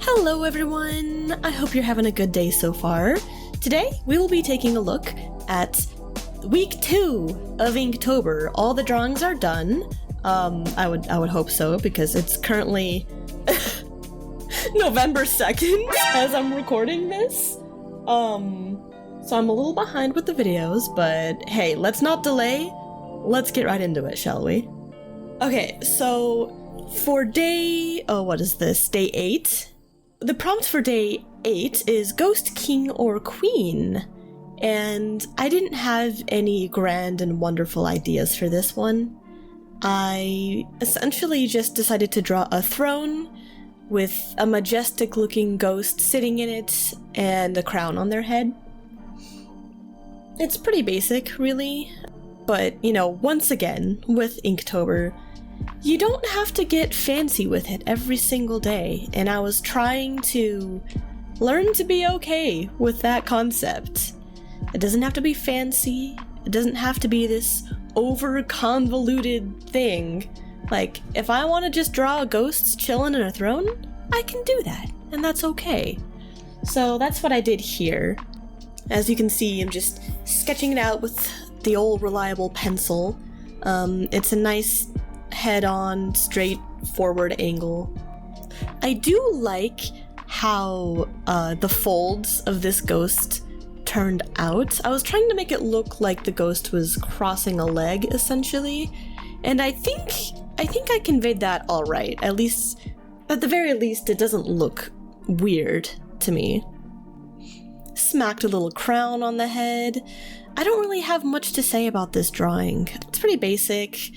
Hello everyone! I hope you're having a good day so far. Today, we will be taking a look at week 2 of Inktober. All the drawings are done. I would hope so, because it's currently November 2nd as I'm recording this. So I'm a little behind with the videos, but hey, let's not delay. Let's get right into it, shall we? Okay, so for day, what is this? Day 8? The prompt for day 8 is Ghost King or Queen, and I didn't have any grand and wonderful ideas for this one. I essentially just decided to draw a throne with a majestic looking ghost sitting in it and a crown on their head. It's pretty basic, really, but you know, once again, with Inktober, you don't have to get fancy with it every single day, and I was trying to learn to be okay with that concept. It doesn't have to be fancy, it doesn't have to be this over-convoluted thing. Like, if I want to just draw a ghost chilling in a throne, I can do that, and that's okay. So that's what I did here. As you can see, I'm just sketching it out with the old reliable pencil. It's a nice head-on, straightforward angle. I do like how the folds of this ghost turned out. I was trying to make it look like the ghost was crossing a leg, essentially, and I think I conveyed that all right. At the very least, it doesn't look weird to me. Smacked a little crown on the head. I don't really have much to say about this drawing. It's pretty basic.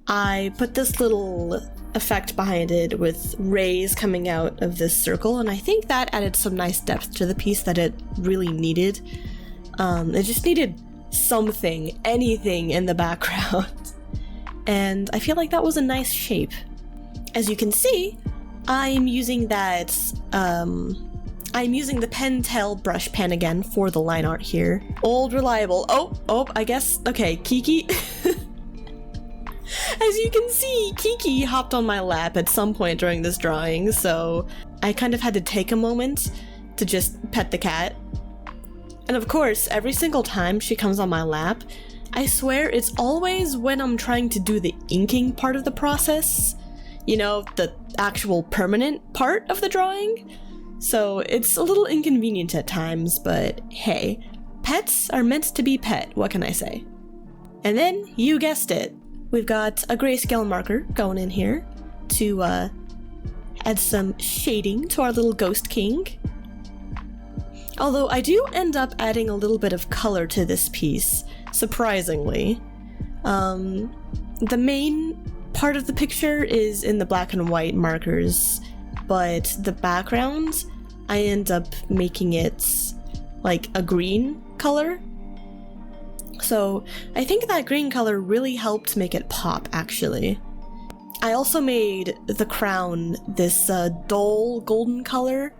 I put this little effect behind it with rays coming out of this circle, and I think that added some nice depth to the piece that it really needed. It just needed something, anything in the background. And I feel like that was a nice shape. As you can see, I'm using the Pentel brush pen again for the line art here. Old reliable. Oh, I guess, okay, Kiki. As you can see, Kiki hopped on my lap at some point during this drawing, so I kind of had to take a moment to just pet the cat. And of course, every single time she comes on my lap, I swear it's always when I'm trying to do the inking part of the process. You know, the actual permanent part of the drawing. So it's a little inconvenient at times, but hey, pets are meant to be pet, what can I say? And then, you guessed it, we've got a grayscale marker going in here to add some shading to our little Ghost King. Although I do end up adding a little bit of color to this piece, surprisingly. The main part of the picture is in the black and white markers, but the background, I end up making it like a green color. So I think that green color really helped make it pop, actually. I also made the crown this dull golden color,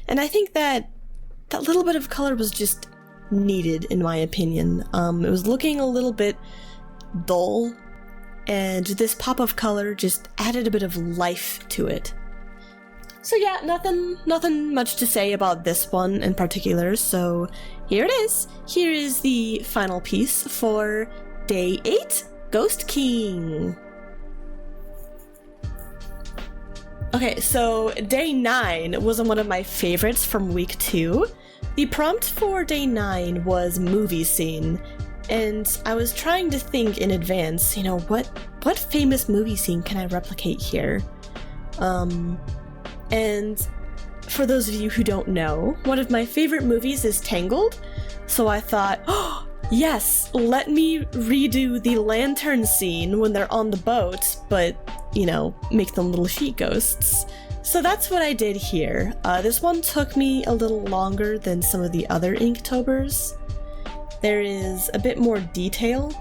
and I think that little bit of color was just needed, in my opinion. It was looking a little bit dull, and this pop of color just added a bit of life to it. So yeah, nothing much to say about this one in particular, so here it is. Here is the final piece for day 8, Ghost King. Okay, so day 9 was one of my favorites from week 2. The prompt for day 9 was movie scene, and I was trying to think in advance, you know, what famous movie scene can I replicate here? And for those of you who don't know, one of my favorite movies is Tangled, so I thought, oh, yes, let me redo the lantern scene when they're on the boat, but, you know, make them little sheet ghosts. So that's what I did here. This one took me a little longer than some of the other Inktobers. There is a bit more detail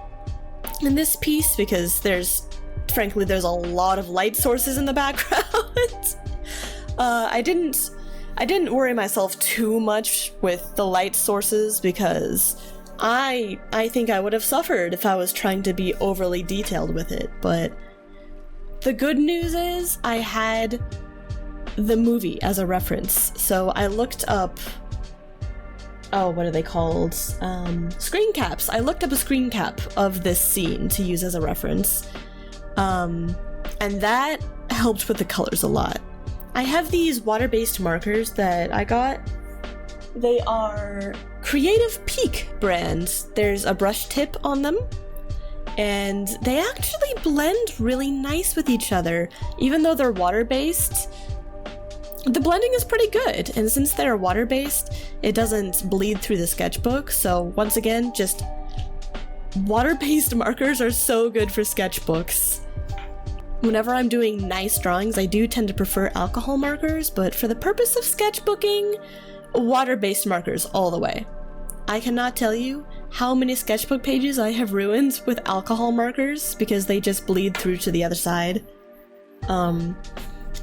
in this piece because frankly, there's a lot of light sources in the background. I didn't worry myself too much with the light sources because I think I would have suffered if I was trying to be overly detailed with it, but the good news is I had the movie as a reference. So I looked up, what are they called? Screen caps. I looked up a screen cap of this scene to use as a reference. And that helped with the colors a lot. I have these water-based markers that I got. They are Creative Peak brand. There's a brush tip on them, and they actually blend really nice with each other. Even though they're water-based, the blending is pretty good, and since they're water-based, it doesn't bleed through the sketchbook. So once again, just water-based markers are so good for sketchbooks. Whenever I'm doing nice drawings, I do tend to prefer alcohol markers, but for the purpose of sketchbooking, water-based markers all the way. I cannot tell you how many sketchbook pages I have ruined with alcohol markers because they just bleed through to the other side. And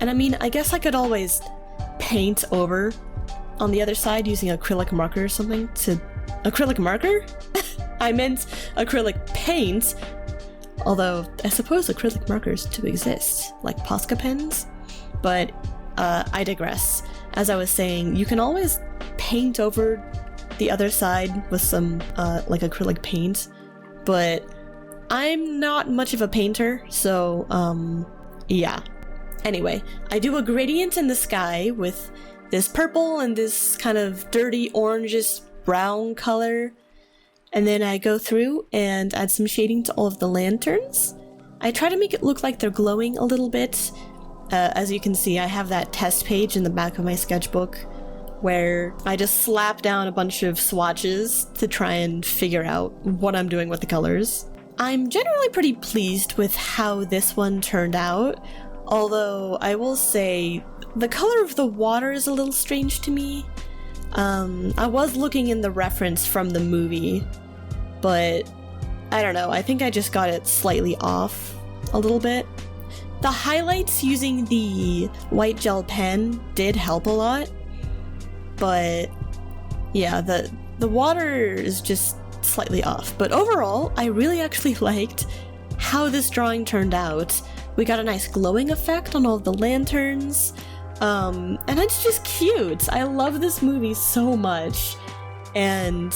I mean, I guess I could always paint over on the other side using acrylic marker or something to... Acrylic marker? I meant acrylic paint, although I suppose acrylic markers do exist, like Posca pens, but I digress. As I was saying, you can always paint over the other side with some like acrylic paint, but I'm not much of a painter, so yeah. Anyway, I do a gradient in the sky with this purple and this kind of dirty orangish brown color, and then I go through and add some shading to all of the lanterns. I try to make it look like they're glowing a little bit. As you can see, I have that test page in the back of my sketchbook where I just slap down a bunch of swatches to try and figure out what I'm doing with the colors. I'm generally pretty pleased with how this one turned out, although I will say the color of the water is a little strange to me. I was looking in the reference from the movie, but I don't know, I think I just got it slightly off a little bit. The highlights using the white gel pen did help a lot, but yeah, the water is just slightly off. But overall, I really actually liked how this drawing turned out. We got a nice glowing effect on all of the lanterns, and it's just cute. I love this movie so much, and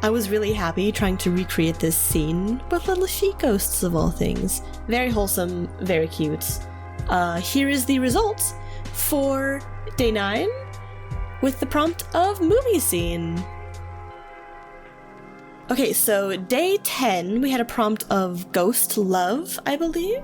I was really happy trying to recreate this scene with little she ghosts of all things. Very wholesome, very cute. Here is the result for day 9 with the prompt of movie scene. Okay, so day 10, we had a prompt of ghost love, I believe.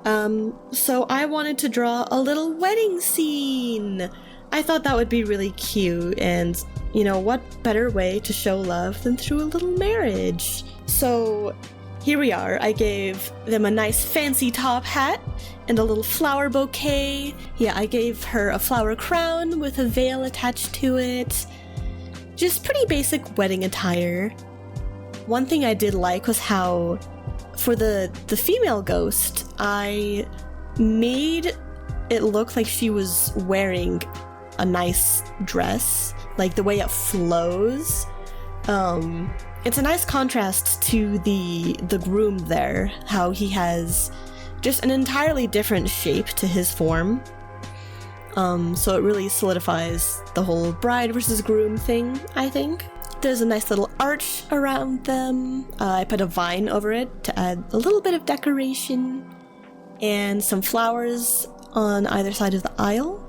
So I wanted to draw a little wedding scene. I thought that would be really cute, and you know, what better way to show love than through a little marriage? So here we are. I gave them a nice fancy top hat and a little flower bouquet. Yeah, I gave her a flower crown with a veil attached to it. Just pretty basic wedding attire. One thing I did like was how, for the female ghost, I made it look like she was wearing a nice dress, like the way it flows. It's a nice contrast to the groom there, how he has just an entirely different shape to his form. So it really solidifies the whole bride versus groom thing, I think. There's a nice little arch around them. I put a vine over it to add a little bit of decoration, and some flowers on either side of the aisle.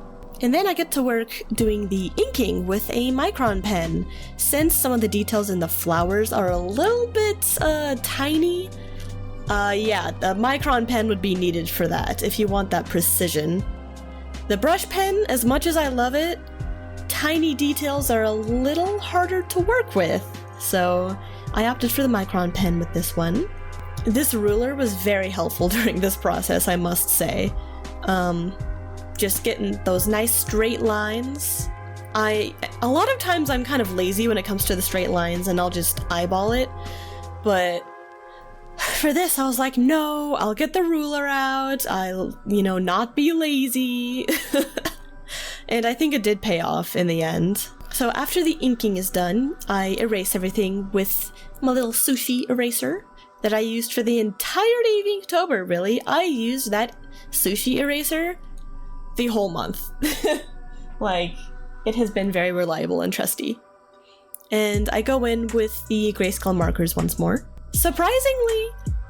And then I get to work doing the inking with a micron pen. Since some of the details in the flowers are a little bit tiny, yeah, the micron pen would be needed for that if you want that precision. The brush pen, as much as I love it, tiny details are a little harder to work with, so I opted for the micron pen with this one. This ruler was very helpful during this process, I must say. Just getting those nice straight lines. A lot of times I'm kind of lazy when it comes to the straight lines and I'll just eyeball it, but for this I was like, no, I'll get the ruler out, I'll, not be lazy. And I think it did pay off in the end. So after the inking is done, I erase everything with my little sushi eraser that I used for the entirety of Inktober, really. I used that sushi eraser the whole month. Like, it has been very reliable and trusty. And I go in with the grayscale markers once more. Surprisingly,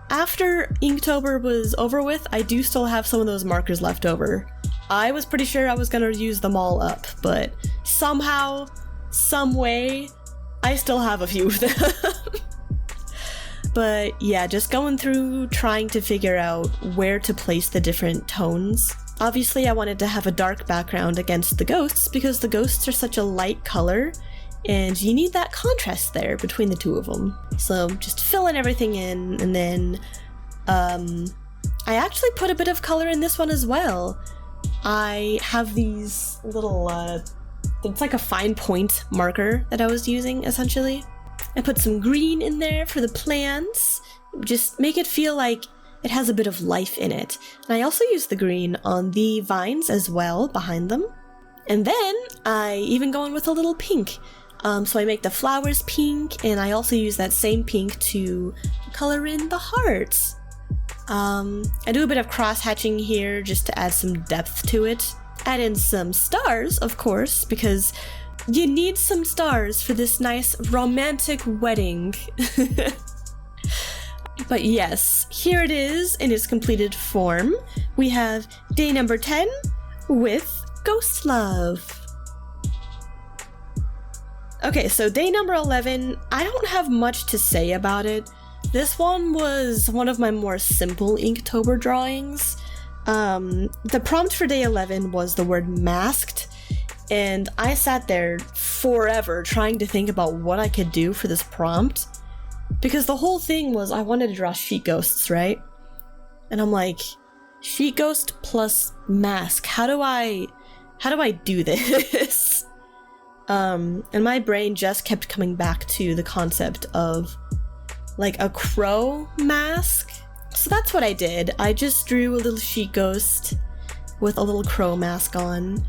after Inktober was over with, I do still have some of those markers left over. I was pretty sure I was gonna use them all up, but somehow, some way, I still have a few of them. But yeah, just going through trying to figure out where to place the different tones. Obviously, I wanted to have a dark background against the ghosts because the ghosts are such a light color and you need that contrast there between the two of them. So just filling everything in, and then I actually put a bit of color in this one as well. I have these little, it's like a fine point marker that I was using essentially. I put some green in there for the plants, just make it feel like it has a bit of life in it. And I also use the green on the vines as well behind them. And then I even go in with a little pink. So I make the flowers pink, and I also use that same pink to color in the hearts. I do a bit of cross-hatching here just to add some depth to it. Add in some stars, of course, because you need some stars for this nice romantic wedding. But yes, here it is in its completed form. We have day number 10 with Ghost Love. Okay, so day number 11, I don't have much to say about it. This one was one of my more simple Inktober drawings. The prompt for day 11 was the word masked, and I sat there forever trying to think about what I could do for this prompt, because the whole thing was I wanted to draw sheet ghosts, right? And I'm like, sheet ghost plus mask, how do I do this? And my brain just kept coming back to the concept of like a crow mask. So that's what I did. I just drew a little sheet ghost with a little crow mask on.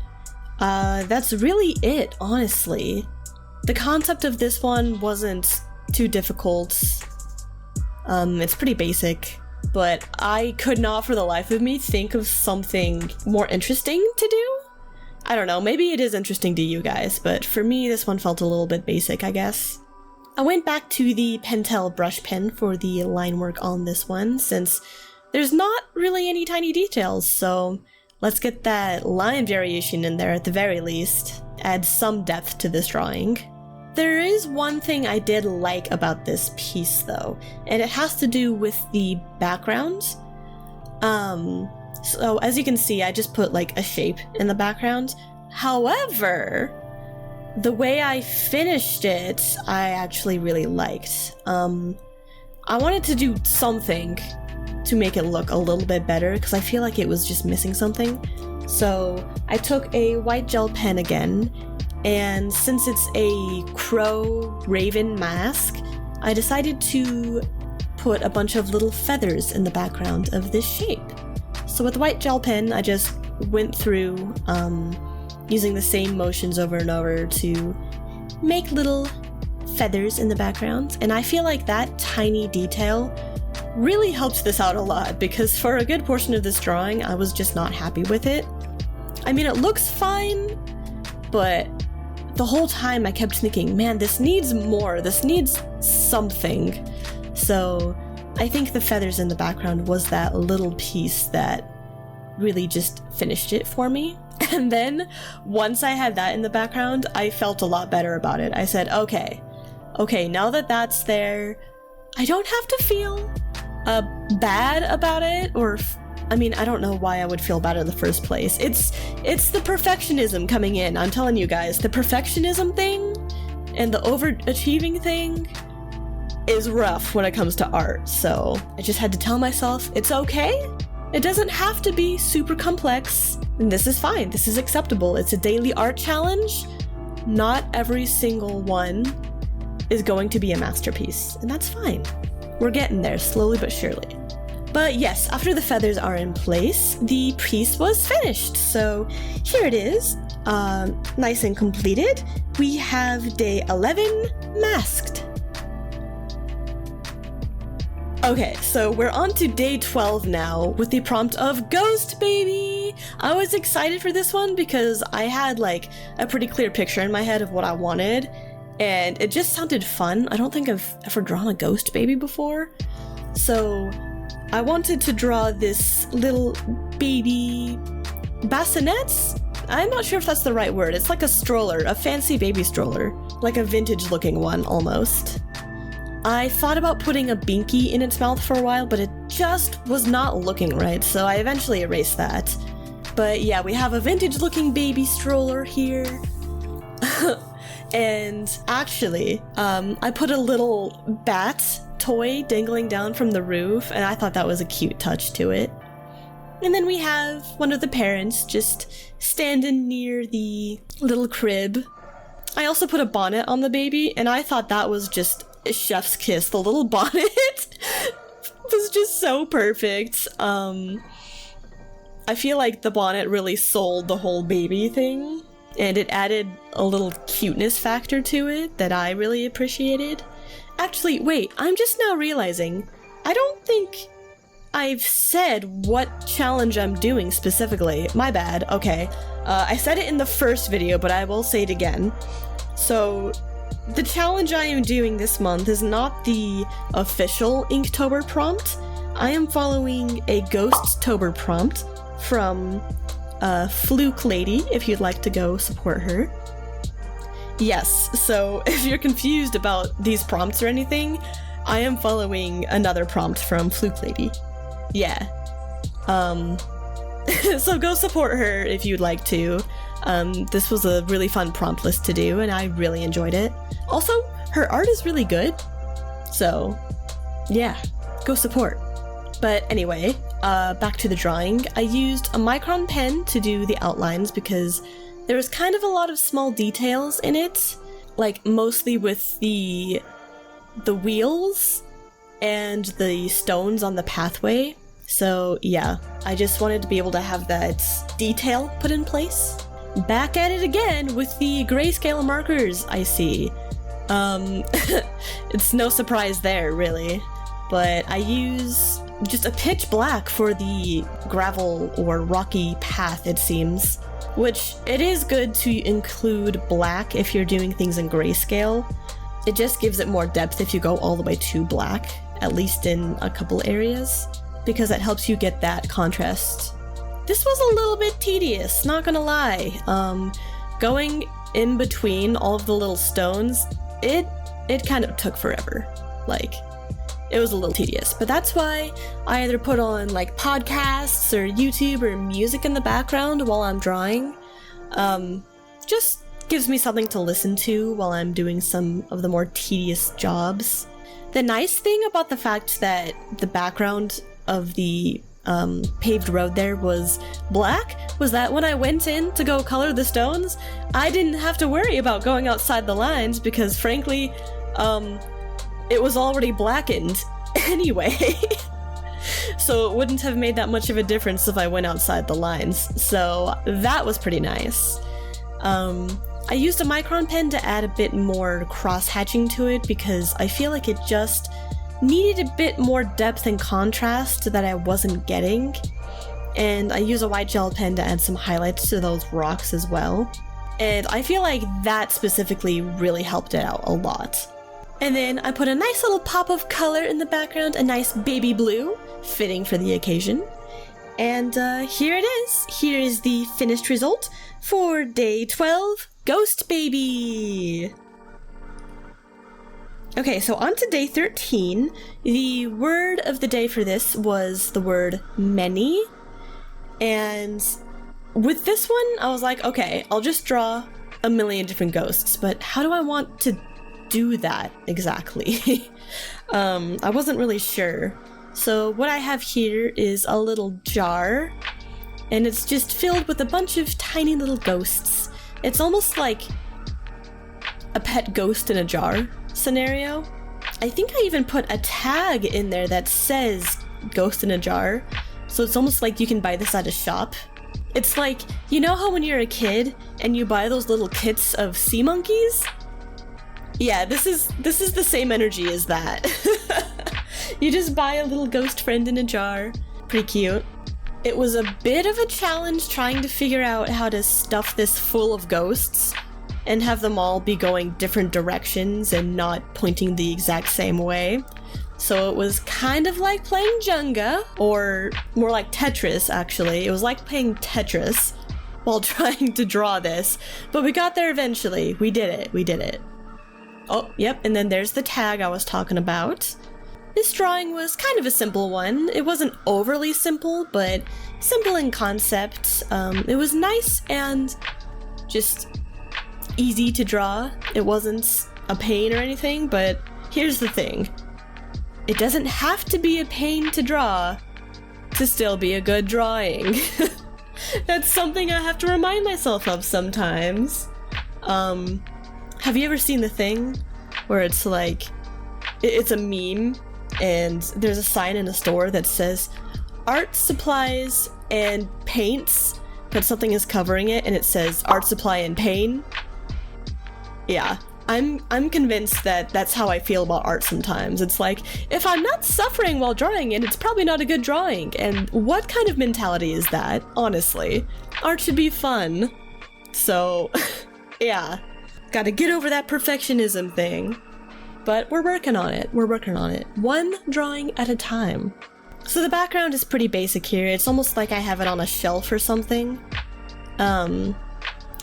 That's really it, honestly. The concept of this one wasn't too difficult. It's pretty basic, but I could not for the life of me think of something more interesting to do. I don't know, maybe it is interesting to you guys, but for me this one felt a little bit basic, I guess. I went back to the Pentel brush pen for the line work on this one, since there's not really any tiny details, so let's get that line variation in there at the very least. Add some depth to this drawing. There is one thing I did like about this piece though, and it has to do with the background. So as you can see, I just put like a shape in the background. However, the way I finished it, I actually really liked. I wanted to do something to make it look a little bit better because I feel like it was just missing something. So I took a white gel pen again, and since it's a crow raven mask, I decided to put a bunch of little feathers in the background of this shape. So with the white gel pen, I just went through using the same motions over and over to make little feathers in the background, and I feel like that tiny detail really helped this out a lot, because for a good portion of this drawing, I was just not happy with it. I mean, it looks fine, but the whole time I kept thinking, man, this needs more, this needs something. So I think the feathers in the background was that little piece that really just finished it for me. And then once I had that in the background, I felt a lot better about it. I said, okay, now that that's there, I don't have to feel bad about it, or I mean, I don't know why I would feel bad in the first place. It's the perfectionism coming in. I'm telling you guys, the perfectionism thing and the overachieving thing is rough when it comes to art. So I just had to tell myself, it's okay. It doesn't have to be super complex, and this is fine. This is acceptable. It's a daily art challenge. Not every single one is going to be a masterpiece, and that's fine. We're getting there slowly but surely. But yes, after the feathers are in place, the piece was finished. So here it is, nice and completed. We have day 11 masked. Okay, so we're on to day 12 now with the prompt of Ghost Baby! I was excited for this one because I had like a pretty clear picture in my head of what I wanted, and it just sounded fun. I don't think I've ever drawn a ghost baby before, so I wanted to draw this little baby bassinet? I'm not sure if that's the right word. It's like a stroller, a fancy baby stroller, like a vintage looking one almost. I thought about putting a binky in its mouth for a while, but it just was not looking right, so I eventually erased that. But yeah, we have a vintage looking baby stroller here. And actually, I put a little bat toy dangling down from the roof, and I thought that was a cute touch to it. And then we have one of the parents just standing near the little crib. I also put a bonnet on the baby, and I thought that was just a chef's kiss. The little bonnet was just so perfect. I feel like the bonnet really sold the whole baby thing, and it added a little cuteness factor to it that I really appreciated. Actually, wait, I'm just now realizing, I don't think I've said what challenge I'm doing specifically. My bad. Okay. I said it in the first video, but I will say it again. So, the challenge I am doing this month is not the official Inktober prompt. I am following a Ghostober prompt from FlukeLady, if you'd like to go support her. Yes, so if you're confused about these prompts or anything, I am following another prompt from FlukeLady. Yeah. So go support her if you'd like to. This was a really fun prompt list to do, and I really enjoyed it. Also, her art is really good. So, yeah, go support. But anyway, back to the drawing. I used a micron pen to do the outlines because there was kind of a lot of small details in it, like mostly with the wheels and the stones on the pathway. So yeah, I just wanted to be able to have that detail put in place. Back at it again with the grayscale markers, I see. It's no surprise there, really. But I use just a pitch black for the gravel or rocky path, it seems. Which, it is good to include black if you're doing things in grayscale. It just gives it more depth if you go all the way to black, at least in a couple areas, because it helps you get that contrast. This was a little bit tedious, not gonna lie. Going in between all of the little stones, it kind of took forever. Like, it was a little tedious, but that's why I either put on like podcasts or YouTube or music in the background while I'm drawing. Just gives me something to listen to while I'm doing some of the more tedious jobs. The nice thing about the fact that the background of the paved road there was black was that when I went in to go color the stones, I didn't have to worry about going outside the lines because frankly, it was already blackened anyway. So it wouldn't have made that much of a difference if I went outside the lines. So that was pretty nice. I used a micron pen to add a bit more cross-hatching to it because I feel like it just needed a bit more depth and contrast that I wasn't getting. And I use a white gel pen to add some highlights to those rocks as well. And I feel like that specifically really helped it out a lot. And then I put a nice little pop of color in the background, a nice baby blue, fitting for the occasion. And here it is. Here is the finished result for day 12, Ghost Baby! Okay, so on to day 13. The word of the day for this was the word many. And with this one, I was like, okay, I'll just draw a million different ghosts, but how do I want to do that exactly? I wasn't really sure. So what I have here is a little jar, and it's just filled with a bunch of tiny little ghosts. It's almost like a pet ghost in a jar scenario. I think I even put a tag in there that says ghost in a jar, so it's almost like you can buy this at a shop. It's like, you know how when you're a kid and you buy those little kits of sea monkeys? Yeah, this is the same energy as that. You just buy a little ghost friend in a jar. Pretty cute. It was a bit of a challenge trying to figure out how to stuff this full of ghosts and have them all be going different directions and not pointing the exact same way. So it was kind of like playing Jenga, or more like Tetris, actually. It was like playing Tetris while trying to draw this, but we got there eventually. We did it. Oh, yep, and then there's the tag I was talking about. This drawing was kind of a simple one. It wasn't overly simple, but simple in concept. It was nice and just easy to draw. It wasn't a pain or anything, but here's the thing. It doesn't have to be a pain to draw to still be a good drawing. That's something I have to remind myself of sometimes. Have you ever seen the thing where it's like, it's a meme and there's a sign in a store that says art supplies and paints, but something is covering it and it says art supply and pain? Yeah. I'm convinced that that's how I feel about art sometimes. It's like, if I'm not suffering while drawing it, it's probably not a good drawing. And what kind of mentality is that, honestly? Art should be fun. So, yeah. Gotta get over that perfectionism thing. But we're working on it. One drawing at a time. So the background is pretty basic here. It's almost like I have it on a shelf or something. And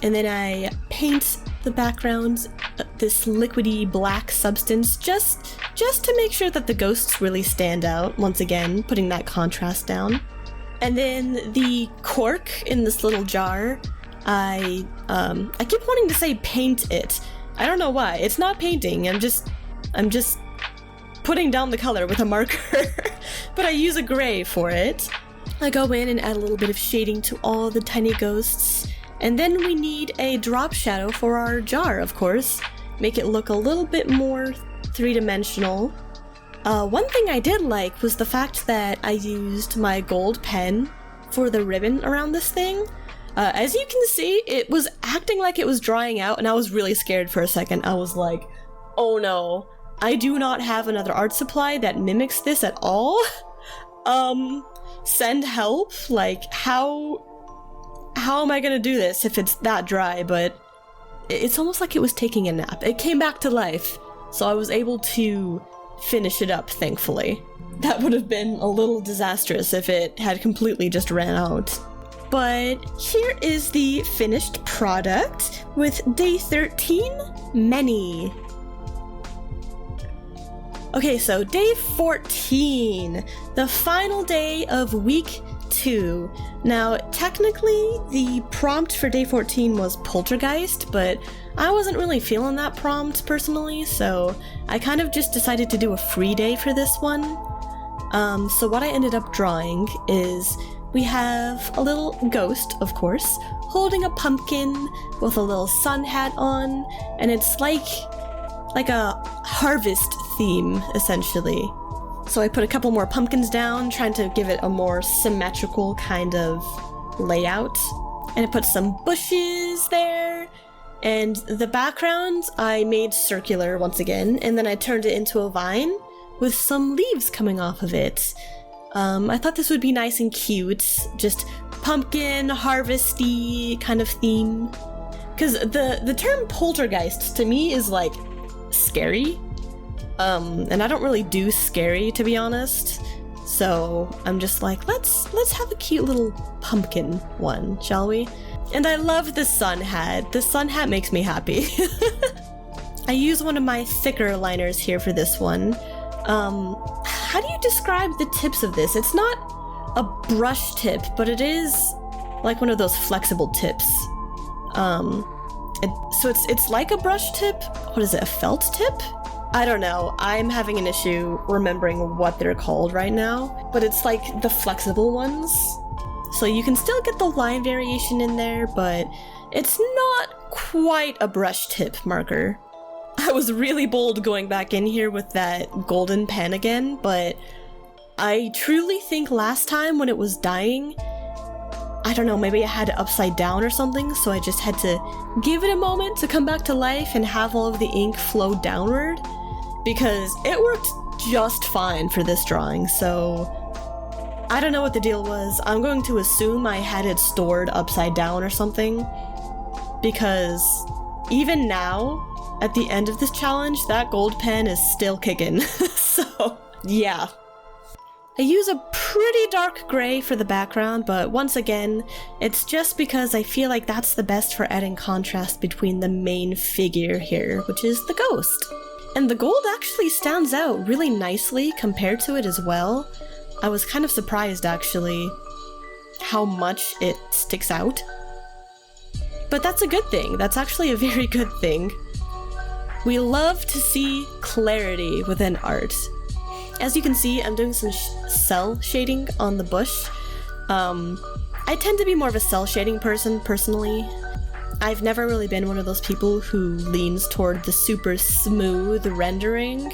then I paint the background this liquidy black substance just to make sure that the ghosts really stand out, once again, putting that contrast down. And then the cork in this little jar, I keep wanting to say paint it. I don't know why. It's not painting. I'm just putting down the color with a marker. But I use a gray for it. I go in and add a little bit of shading to all the tiny ghosts. And then we need a drop shadow for our jar, of course. Make it look a little bit more three-dimensional. One thing I did like was the fact that I used my gold pen for the ribbon around this thing. As you can see, it was acting like it was drying out, and I was really scared for a second. I was like, oh no, I do not have another art supply that mimics this at all. Send help? Like, how am I gonna do this if it's that dry? But it's almost like it was taking a nap. It came back to life, so I was able to finish it up, thankfully. That would have been a little disastrous if it had completely just ran out. But here is the finished product with day 13, many. Okay, so day 14, the final day of week 2. Now, technically, the prompt for day 14 was Poltergeist, but I wasn't really feeling that prompt personally, so I kind of just decided to do a free day for this one. So what I ended up drawing is we have a little ghost, of course, holding a pumpkin with a little sun hat on, and it's like a harvest theme, essentially. So I put a couple more pumpkins down, trying to give it a more symmetrical kind of layout. And I put some bushes there. And the background I made circular once again, and then I turned it into a vine with some leaves coming off of it. I thought this would be nice and cute, just pumpkin, harvesty kind of theme. Because the term poltergeist to me is like scary. And I don't really do scary, to be honest. So I'm just like, let's have a cute little pumpkin one, shall we? And I love the sun hat. The sun hat makes me happy. I use one of my thicker liners here for this one. How do you describe the tips of this? It's not a brush tip, but it is like one of those flexible tips. So it's like a brush tip. What is it, a felt tip? I don't know. I'm having an issue remembering what they're called right now, but it's like the flexible ones. So you can still get the line variation in there, but it's not quite a brush tip marker. I was really bold going back in here with that golden pen again, but I truly think last time when it was dying, I don't know, maybe I had it upside down or something, so I just had to give it a moment to come back to life and have all of the ink flow downward, because it worked just fine for this drawing, so I don't know what the deal was. I'm going to assume I had it stored upside down or something, because even now, at the end of this challenge, that gold pen is still kicking. So, yeah. I use a pretty dark gray for the background, but once again, it's just because I feel like that's the best for adding contrast between the main figure here, which is the ghost. And the gold actually stands out really nicely compared to it as well. I was kind of surprised, actually, how much it sticks out. But that's a good thing. That's actually a very good thing. We love to see clarity within art. As you can see, I'm doing some cell shading on the bush. I tend to be more of a cell shading person, personally. I've never really been one of those people who leans toward the super smooth rendering.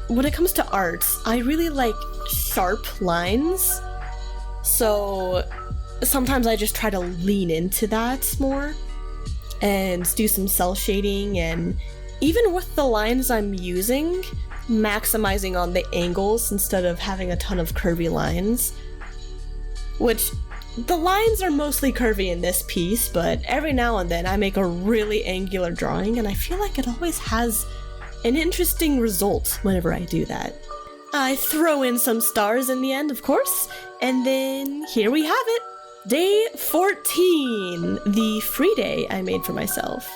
When it comes to art, I really like sharp lines. So sometimes I just try to lean into that more and do some cell shading, and even with the lines I'm using, maximizing on the angles instead of having a ton of curvy lines. Which, the lines are mostly curvy in this piece, but every now and then I make a really angular drawing, and I feel like it always has an interesting result whenever I do that. I throw in some stars in the end, of course, and then here we have it. Day 14, the free day I made for myself.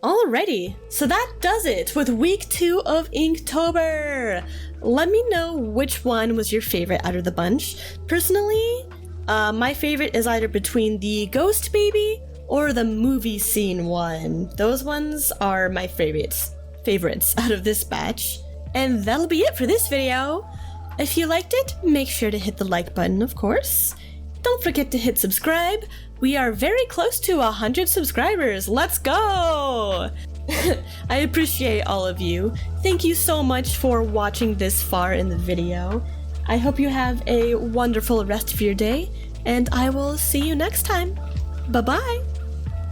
Alrighty, so that does it with week 2 of Inktober. Let me know which one was your favorite out of the bunch. Personally, my favorite is either between the ghost baby or the movie scene one. Those ones are my favorites out of this batch. And that'll be it for this video. If you liked it, make sure to hit the like button, of course. Don't forget to hit subscribe. We are very close to 100 subscribers. Let's go! I appreciate all of you. Thank you so much for watching this far in the video. I hope you have a wonderful rest of your day, and I will see you next time. Bye-bye!